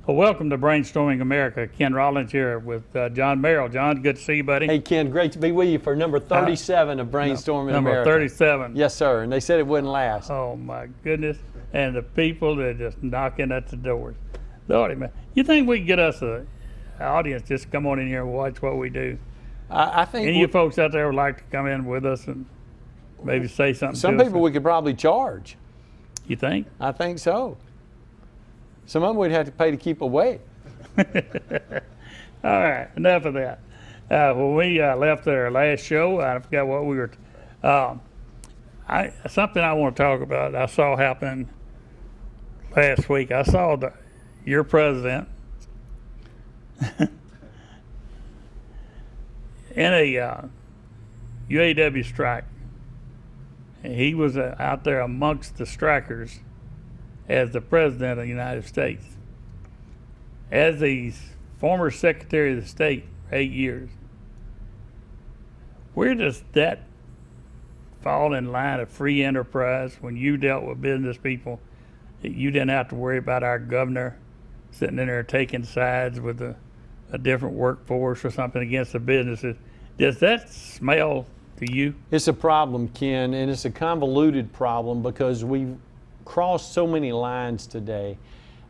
Well, welcome to Brainstorming America. Ken Rollins here with John Merrill. John, good to see you, buddy. Hey, Ken, great to be with you for number 37 of Brainstorming number America. 37. Yes, sir, and they said it wouldn't last. Oh, my goodness. And the people that are just knocking at the doors. Lordy, man. You think we can get us an audience just to come on in here and watch what we do? I think Any of you folks out there would like to come in with us and maybe say something some to people us? we could probably charge. You think? I think so. Some of them we'd have to pay to keep away. All right, enough of that. When we left our last show, I forgot what we were. Something I want to talk about. I saw happen last week. I saw your president in a UAW strike. And he was out there amongst the strikers as the president of the United States. As the former Secretary of the State for 8 years, where does that fall in line of free enterprise when you dealt with business people? That you didn't have to worry about our governor sitting in there taking sides with a different workforce or something against the businesses. Does that smell to you? It's a problem, Ken, and it's a convoluted problem because we've crossed so many lines today.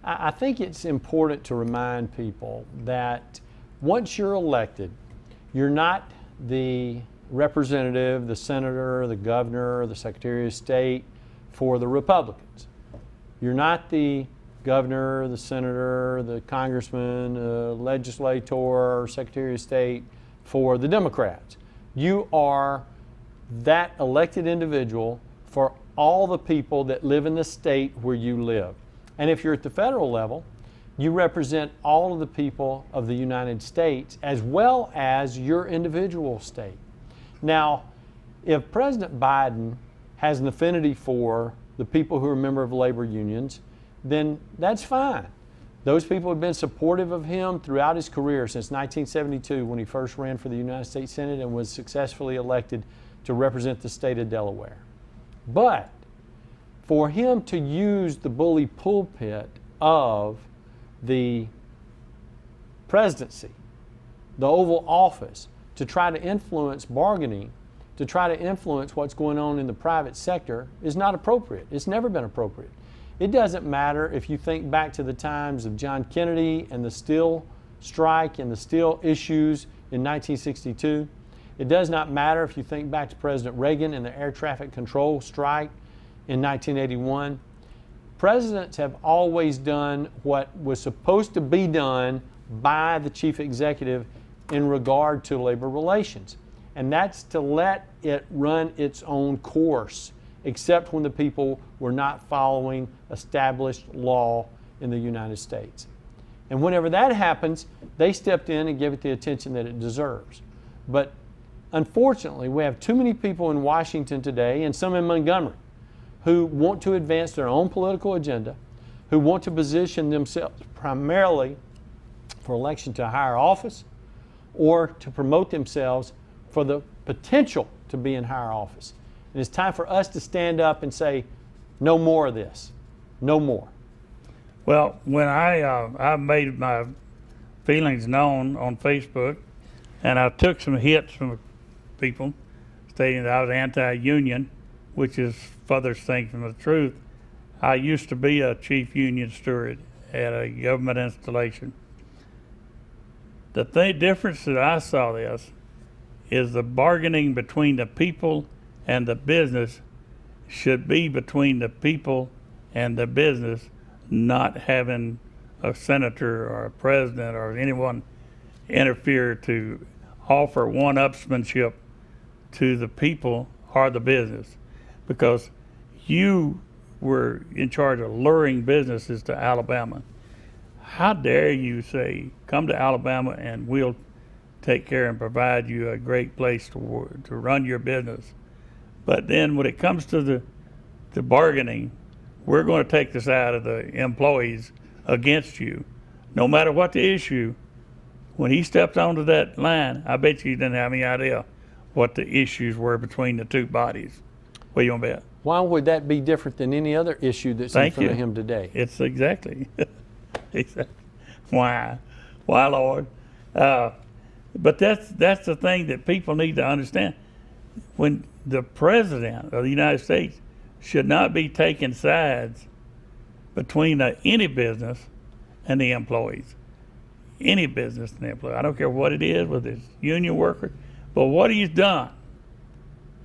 I think it's important to remind people that once you're elected, you're not the representative, the senator, the governor, the secretary of state for the Republicans. You're not the governor, the senator, the congressman, the legislator, or secretary of state for the Democrats. You are that elected individual for all the people that live in the state where you live. And if you're at the federal level, you represent all of the people of the United States as well as your individual state. Now, if President Biden has an affinity for the people who are a member of labor unions, then that's fine. Those people have been supportive of him throughout his career since 1972 when he first ran for the United States Senate and was successfully elected to represent the state of Delaware. But for him to use the bully pulpit of the presidency, the Oval Office, to try to influence bargaining, to try to influence what's going on in the private sector is not appropriate. It's never been appropriate. It doesn't matter if you think back to the times of John Kennedy and the steel strike and the steel issues in 1962. It does not matter if you think back to President Reagan and the air traffic control strike in 1981. Presidents have always done what was supposed to be done by the chief executive in regard to labor relations. And that's to let it run its own course, except when the people were not following established law in the United States. And whenever that happens, they stepped in and give it the attention that it deserves. But unfortunately, we have too many people in Washington today, and some in Montgomery, who want to advance their own political agenda, who want to position themselves primarily for election to a higher office or to promote themselves for the potential to be in higher office. And it's time for us to stand up and say, no more of this, no more. Well, when I made my feelings known on Facebook, and I took some hits from people stating that I was anti-union, which is furthest thing from the truth. I used to be a chief union steward at a government installation. The difference that I saw this is the bargaining between the people and the business should be between the people and the business, not having a senator or a president or anyone interfere to offer one-upsmanship to the people or the business, because you were in charge of luring businesses to Alabama. How dare you say, come to Alabama and we'll take care and provide you a great place to run your business. But then when it comes to the bargaining, we're going to take the side of the employees against you. No matter what the issue, when he stepped onto that line, I bet you he didn't have any idea what the issues were between the two bodies. What do you want to bet? Why would that be different than any other issue that's in front of him today? It's exactly. Exactly. Why? Why, Lord? But that's the thing that people need to understand. When the president of the United States should not be taking sides between any business and the employees. Any business and the employee. I don't care what it is, with his union worker, but what he's done,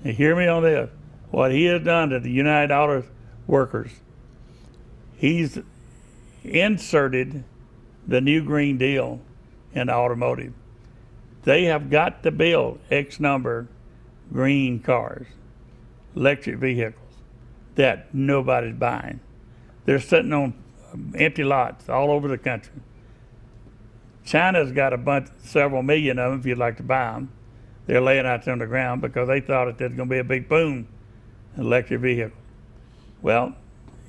and hear me on this, what he has done to the United Auto Workers, he's inserted the new Green Deal in automotive. They have got to build X number green cars, electric vehicles, that nobody's buying. They're sitting on empty lots all over the country. China's got several million of them if you'd like to buy them. They're laying out there on the ground because they thought that there's going to be a big boom in electric vehicles. Well,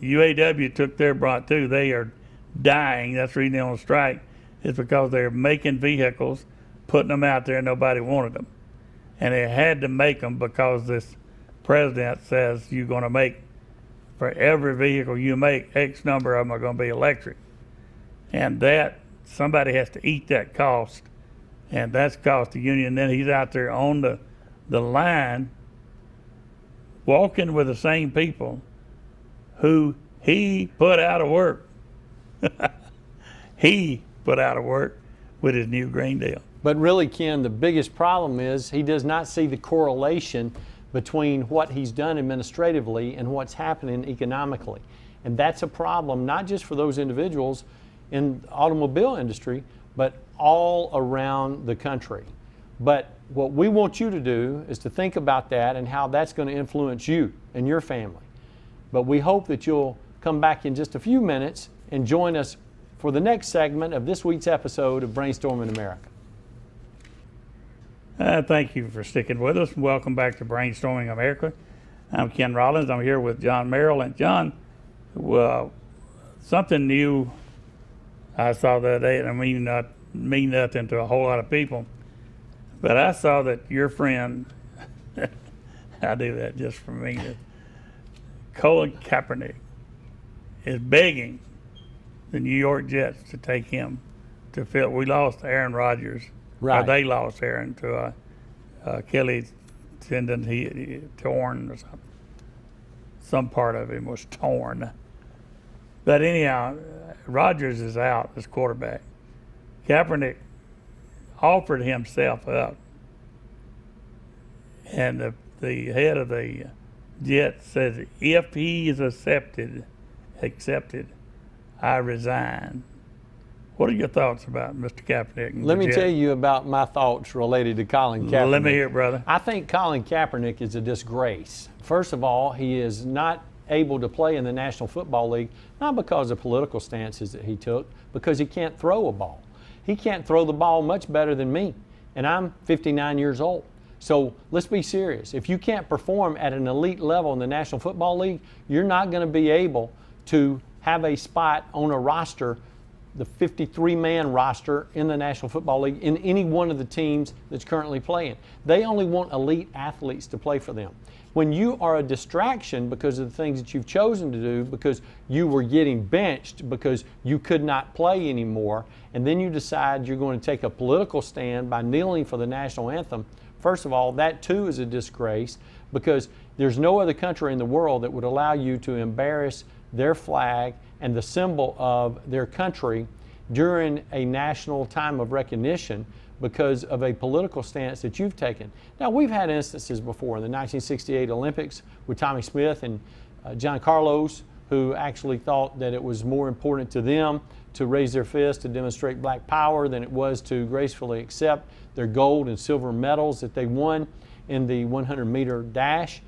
UAW took their brought too. They are dying. That's the reason they're on strike. It's because they're making vehicles, putting them out there, and nobody wanted them. And they had to make them because this president says you're going to make, for every vehicle you make, X number of them are going to be electric. And that, somebody has to eat that cost, and that's cost the union. And then he's out there on the line walking with the same people who he put out of work. He put out of work with his new Green Deal. But really, Ken, the biggest problem is he does not see the correlation between what he's done administratively and what's happening economically. And that's a problem not just for those individuals in the automobile industry, but all around the country. But what we want you to do is to think about that and how that's going to influence you and your family. But we hope that you'll come back in just a few minutes and join us for the next segment of this week's episode of Brainstorming America. Thank you for sticking with us. Welcome back to Brainstorming America. I'm Ken Rollins. I'm here with John Merrill. And John, something new I saw the other day, and I mean nothing to a whole lot of people, but I saw that your friend, I do that just for me, Colin Kaepernick is begging the New York Jets to take him to fill. We lost Aaron Rodgers. Right. Or they lost Aaron to Achilles tendon torn or something. Some part of him was torn. But anyhow, Rodgers is out as quarterback. Kaepernick offered himself up. And the head of the Jets says, if he is accepted, I resign. What are your thoughts about Mr. Kaepernick? Let me tell you about my thoughts related to Colin Kaepernick. Let me hear it, brother. I think Colin Kaepernick is a disgrace. First of all, he is not able to play in the National Football League, not because of political stances that he took, because he can't throw a ball. He can't throw the ball much better than me, and I'm 59 years old. So let's be serious. If you can't perform at an elite level in the National Football League, you're not going to be able to have a spot on a roster, the 53-man roster in the National Football League, in any one of the teams that's currently playing. They only want elite athletes to play for them. When you are a distraction because of the things that you've chosen to do, because you were getting benched because you could not play anymore, and then you decide you're going to take a political stand by kneeling for the national anthem, first of all, that too is a disgrace, because there's no other country in the world that would allow you to embarrass their flag and the symbol of their country during a national time of recognition because of a political stance that you've taken. Now, we've had instances before in the 1968 Olympics with Tommy Smith and John Carlos, who actually thought that it was more important to them to raise their fist to demonstrate black power than it was to gracefully accept their gold and silver medals that they won in the 100-meter dash.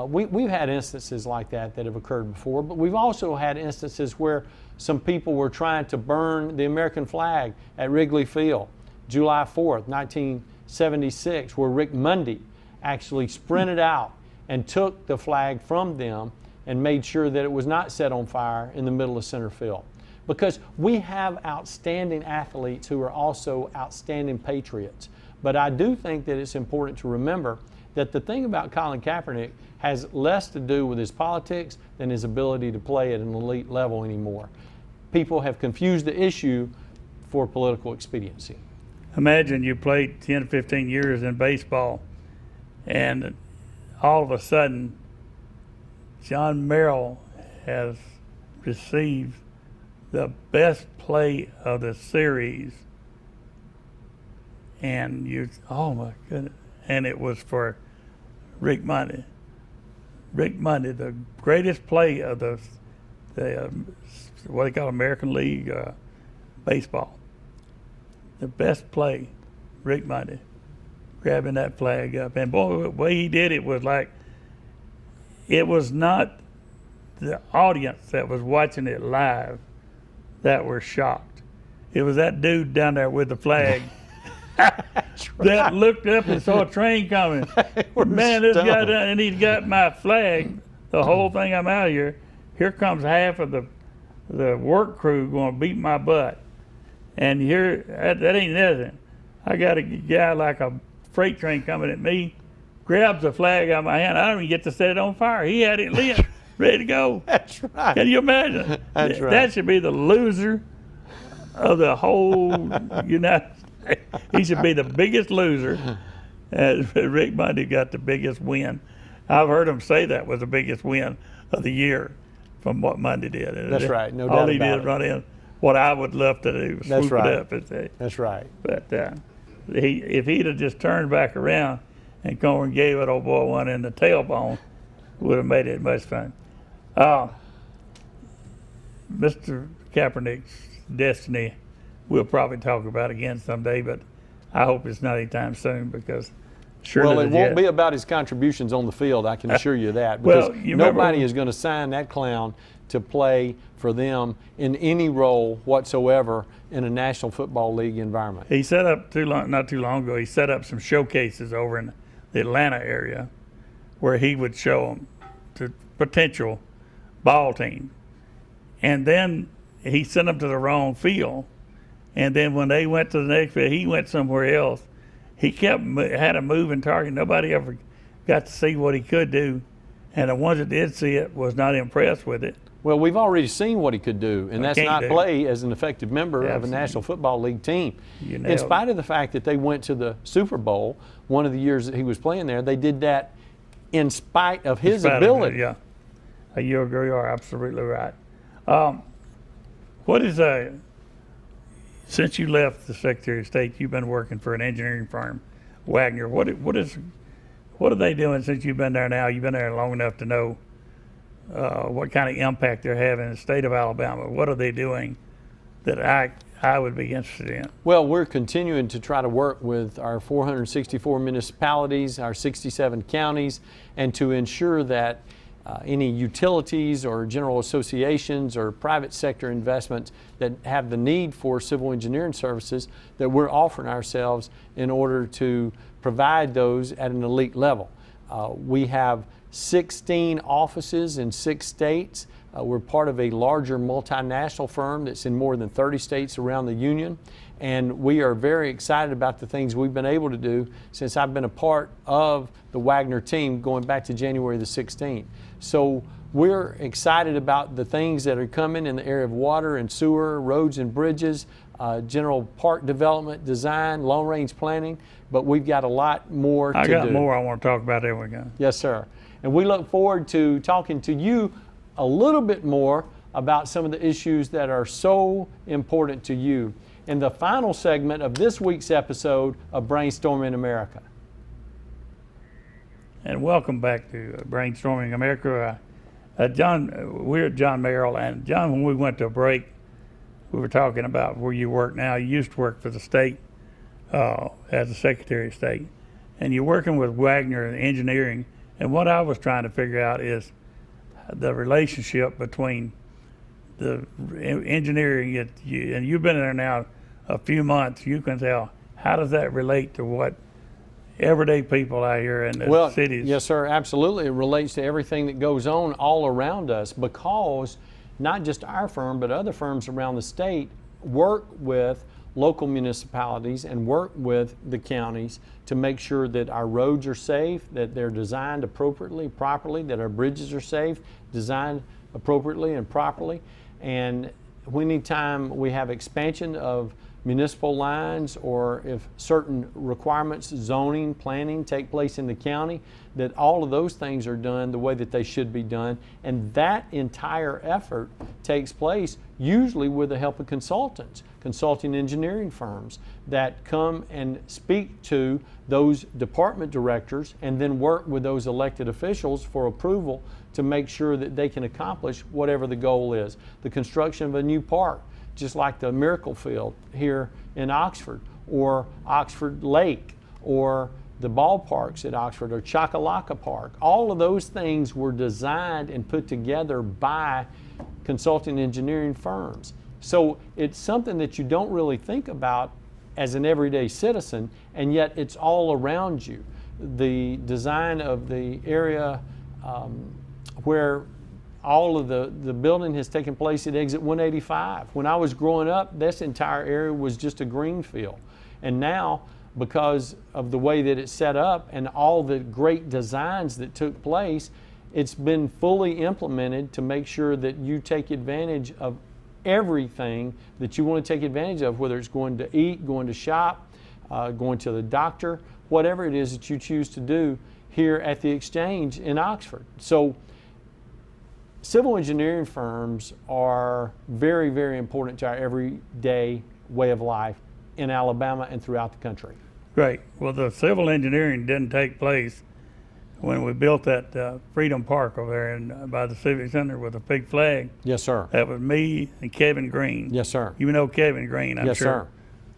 We've had instances like that have occurred before, but we've also had instances where some people were trying to burn the American flag at Wrigley Field, July 4th, 1976, where Rick Mundy actually sprinted out and took the flag from them and made sure that it was not set on fire in the middle of center field. Because we have outstanding athletes who are also outstanding patriots. But I do think that it's important to remember that the thing about Colin Kaepernick has less to do with his politics than his ability to play at an elite level anymore. People have confused the issue for political expediency. Imagine you played 10 to 15 years in baseball, and all of a sudden, John Merrill has received the best play of the series. And oh my goodness. And it was for Rick Monday. Rick Monday, the greatest play of the what they call American League baseball. The best play, Rick Monday, grabbing that flag up. And boy, the way he did it was like, it was not the audience that was watching it live that were shocked. It was that dude down there with the flag that looked up and saw a train coming. Man, this guy done, and he's got my flag. The whole thing, I'm out of here. Here comes half of the work crew going to beat my butt. And here, that ain't nothing. I got a guy like a freight train coming at me, grabs the flag out of my hand. I don't even get to set it on fire. He had it lit, ready to go. That's right. Can you imagine? That's right. That should be the loser of the whole United States. He should be the biggest loser. Rick Monday got the biggest win. I've heard him say that was the biggest win of the year from what Monday did. That's right. No doubt All he about did it. run in what I would love to do, That's swoop right. it up and say. That's right. But if he'd have just turned back around and come and gave that old boy one in the tailbone, would have made it much fun. Mr. Kaepernick's destiny, we'll probably talk about again someday, but I hope it's not anytime soon, because surely Well, it won't be about his contributions on the field, I can assure you that, because Well, you remember- nobody is going to sign that clown to play for them in any role whatsoever in a National Football League environment. He set up not too long ago. He set up some showcases over in the Atlanta area, where he would show them to potential ball team, and then he sent them to the wrong field. And then when they went to the next field, he went somewhere else. He had a moving target. Nobody ever got to see what he could do, and the ones that did see it was not impressed with it. Well, we've already seen what he could do, and that's can't not do. play as an effective member of a Absolutely. National Football League team. You nailed In it. spite of the fact that they went to the Super Bowl one of the years that he was playing there, they did that in spite of his ability. Yeah, you are absolutely right. What is since you left the Secretary of State, you've been working for an engineering firm, Wagner. What are they doing since you've been there now? You've been there long enough to know what kind of impact they're having in the state of Alabama. What are they doing that I would be interested in? Well, we're continuing to try to work with our 464 municipalities, our 67 counties, and to ensure that any utilities or general associations or private sector investments that have the need for civil engineering services, that we're offering ourselves in order to provide those at an elite level. We have 16 offices in 6 states. We're part of a larger multinational firm that's in more than 30 states around the union. And we are very excited about the things we've been able to do since I've been a part of the Wagner team going back to January the 16th. So we're excited about the things that are coming in the area of water and sewer, roads and bridges, general park development, design, long-range planning, but we've got a lot more to do. I got more I want to talk about. There we go. Yes, sir. And we look forward to talking to you a little bit more about some of the issues that are so important to you in the final segment of this week's episode of Brainstorming America. And welcome back to Brainstorming America. John, we're at John Merrill, and John, when we went to a break, we were talking about where you work now. You used to work for the state as a Secretary of State, and you're working with Wagner and engineering. And what I was trying to figure out is the relationship between the engineering, and you've been there now a few months. You can tell, how does that relate to what everyday people out here in the cities? Yes, sir, absolutely. It relates to everything that goes on all around us, because not just our firm, but other firms around the state work with local municipalities and work with the counties to make sure that our roads are safe, that they're designed appropriately, properly, that our bridges are safe, designed appropriately and properly. And anytime we have expansion of municipal lines, or if certain requirements, zoning, planning take place in the county, that all of those things are done the way that they should be done. And that entire effort takes place usually with the help of consultants, consulting engineering firms that come and speak to those department directors and then work with those elected officials for approval to make sure that they can accomplish whatever the goal is. The construction of a new park, just like the Miracle Field here in Oxford, or Oxford Lake, or the ballparks at Oxford, or Chakalaka Park. All of those things were designed and put together by consulting engineering firms. So it's something that you don't really think about as an everyday citizen, and yet it's all around you. The design of the area where all of the building has taken place at exit 185. When I was growing up, this entire area was just a green field. And now, because of the way that it's set up and all the great designs that took place, it's been fully implemented to make sure that you take advantage of everything that you want to take advantage of, whether it's going to eat, going to shop, going to the doctor, whatever it is that you choose to do here at the Exchange in Oxford. So civil engineering firms are very, very important to our everyday way of life in Alabama and throughout the country. Great. Well, the civil engineering didn't take place when we built that Freedom Park over there by the Civic Center with a big flag. Yes, sir. That was me and Kevin Green. Yes, sir. You know Kevin Green, I'm Yes, sure. sir.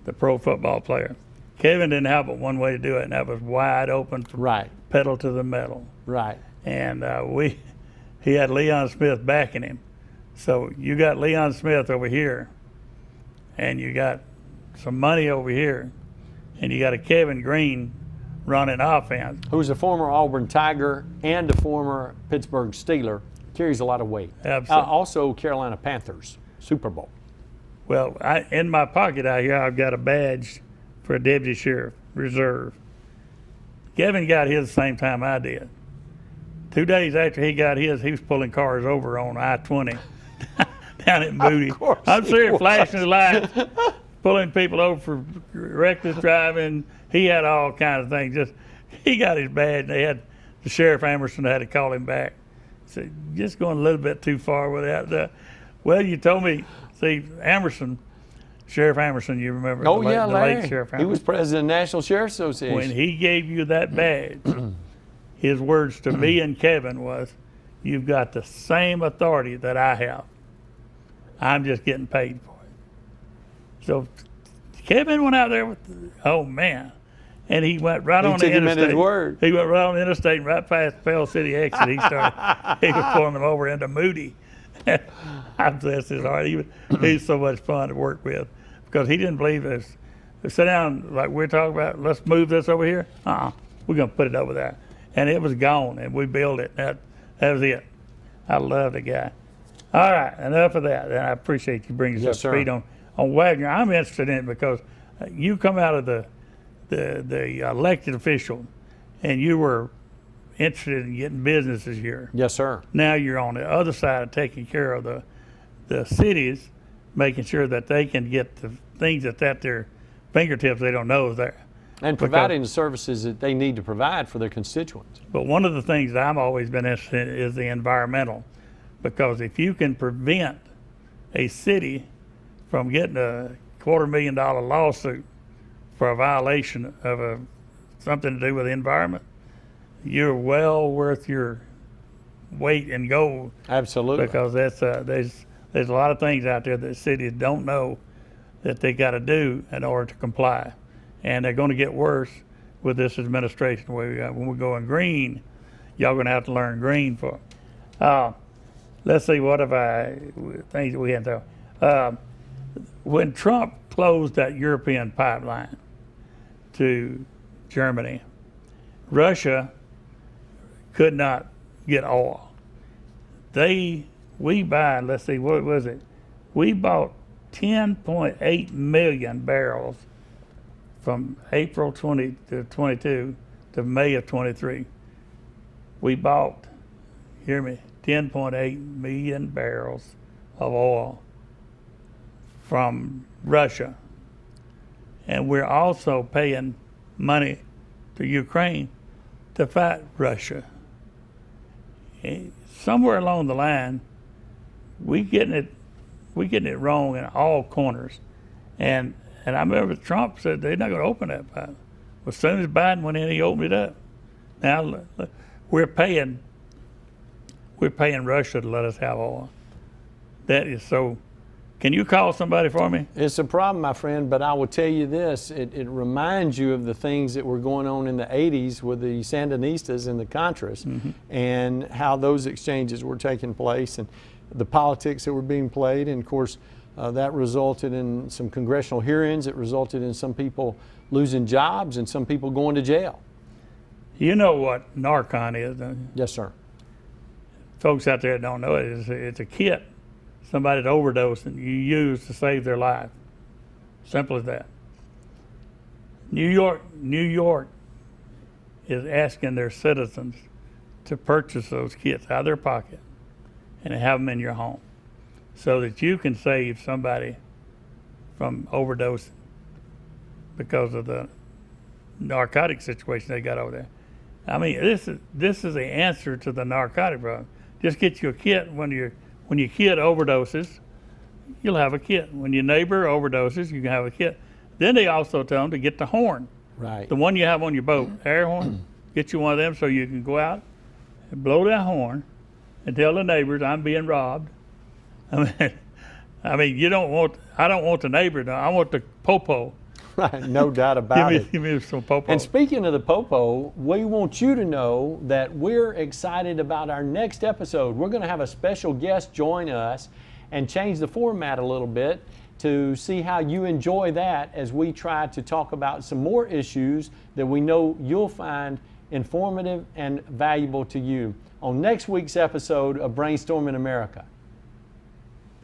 The pro football player. Kevin didn't have but one way to do it, and that was wide open from Right. pedal to the metal. Right. And he had Leon Smith backing him. So you got Leon Smith over here, and you got some money over here, and you got a Kevin Green running offense. Who's a former Auburn Tiger and a former Pittsburgh Steeler, carries a lot of weight. Absolutely. Also Carolina Panthers, Super Bowl. Well, in my pocket out here, I've got a badge for a deputy sheriff, reserve. Kevin got his the same time I did. 2 days after he got his, he was pulling cars over on I-20 down at Moody. I'm serious, flashing the lights, pulling people over for reckless driving. He had all kinds of things. He got his badge, and they had the Sheriff Emerson had to call him back. He said, just going a little bit too far with that. Well, you told me, see, Sheriff Emerson, you remember? Oh, the yeah, late Sheriff Emerson. He was president of the National Sheriff's Association. When he gave you that badge, his words to me and Kevin was, you've got the same authority that I have. I'm just getting paid for it. So Kevin went out there with, oh man, and he went right on the took him at interstate. his word. He went right on the interstate and right past Pell City exit. He was pulling them over into Moody. I bless his heart. He's so much fun to work with because he didn't believe this. Sit down like we're talking about. Let's move this over here. We're gonna put it over there, and it was gone, and we built it. That was it. I love the guy. All right, enough of that. And I appreciate you bringing us up to speed on Wagner. I'm interested in it because you come out of the elected official, and you were interested in getting businesses here. Yes, sir. Now you're on the other side of taking care of the cities, making sure that they can get the things that's at their fingertips they don't know is there. And providing the services that they need to provide for their constituents. But one of the things that I've always been interested in is the environmental, because if you can prevent a city from getting a $250,000 lawsuit for a violation of something to do with the environment, you're well worth your weight in gold. Absolutely. Because there's a lot of things out there that cities don't know that they got to do in order to comply, and they're going to get worse with this administration. When we're going green, y'all going to have to learn green for it. Let's see, what have things that we hadn't thought. When Trump closed that European pipeline to Germany, Russia could not get oil. We buy, let's see, what was it? We bought 10.8 million barrels from April 2022 to May of 23. We bought, hear me, 10.8 million barrels of oil from Russia. and we're also paying money to Ukraine to fight Russia. Somewhere along the line, we getting it wrong in all corners, and I remember Trump said they're not going to open that file. Well, as soon as Biden went in, he opened it up. Now look, we're paying Russia to let us have oil. That is so. Can you call somebody for me? It's a problem, my friend, but I will tell you this. It reminds you of the things that were going on in the 80s with the Sandinistas and the Contras, and how those exchanges were taking place and the politics that were being played. And of course, that resulted in some congressional hearings. It resulted in some people losing jobs and some people going to jail. You know what Narcan is, don't you? Yes, sir. Folks out there that don't know it, it's a kit somebody that overdosed and you use to save their life. Simple as that. New York is asking their citizens to purchase those kits out of their pocket and have them in your home so that you can save somebody from overdosing because of the narcotic situation they got over there. I mean, this is the answer to the narcotic problem. Just get you a kit. When your kid overdoses, you'll have a kit. When your neighbor overdoses, you can have a kit. Then they also tell them to get the horn. Right. The one you have on your boat, air horn. Get you one of them so you can go out and blow that horn and tell the neighbors, I'm being robbed. I mean, I don't want the neighbor, I want the popo. Right, no doubt about it. Give me some popo. And speaking of the popo, we want you to know that we're excited about our next episode. We're going to have a special guest join us and change the format a little bit to see how you enjoy that as we try to talk about some more issues that we know you'll find informative and valuable to you on next week's episode of Brainstorming America.